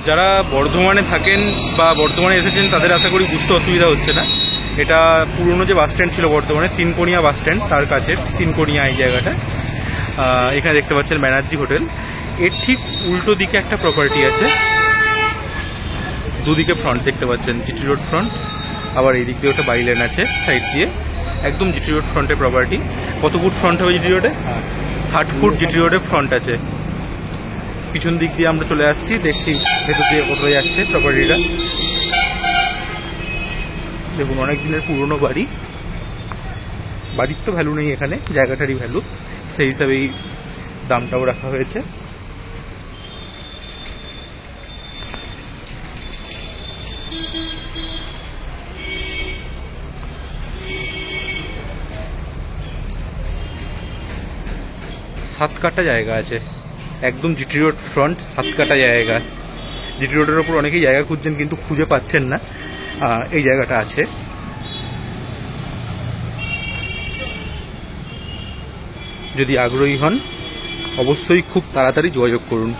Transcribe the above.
যারা বর্ধমানে থাকেন বা বর্ধমানে এসেছেন তাদের আশা করি বুঝতে অসুবিধা হচ্ছে না। এটা পুরনো যে বাস স্ট্যান্ড ছিল বর্ধমানে, তিনকোনিয়া বাস স্ট্যান্ড, তার কাছে তিনকোনিয়া এই জায়গাটা। এখানে দেখতে পাচ্ছেন ব্যানার্জি হোটেল। এর ঠিক উল্টো দিকে একটা প্রপার্টি আছে, দুদিকে ফ্রন্ট দেখতে পাচ্ছেন, জিটি রোড ফ্রন্ট, আবার এই দিক দিয়ে ওটা বাইলেন আছে সাইড দিয়ে, একদম জিটি রোড ফ্রন্টে প্রপার্টি। কত ফুট ফ্রন্ট হবে জিটি রোডে? 60 ফুট জিটি রোডে ফ্রন্ট আছে। পিছন দিক দিয়ে আমরা চলে আসছি, দেখছি ভেতর দিয়ে কোথায় যাচ্ছে প্রপার্টিটা। দেখুন, অনেক দিনের পুরনো বাড়ি, বাড়ির তো ভ্যালু নেই এখানে, জায়গাটারই ভ্যালু, সেই হিসাবেই দামটাও রাখা হয়েছে। সাত কাটা জায়গা আছে, একদম জিটি রোড ফ্রন্ট, 7 কাটা জায়গা। জিটি রোডের ওপর অনেকেই জায়গা খুঁজছেন কিন্তু খুঁজে পাচ্ছেন না, এই জায়গাটা আছে। যদি আগ্রহী হন অবশ্যই খুব তাড়াতাড়ি যোগাযোগ করুন।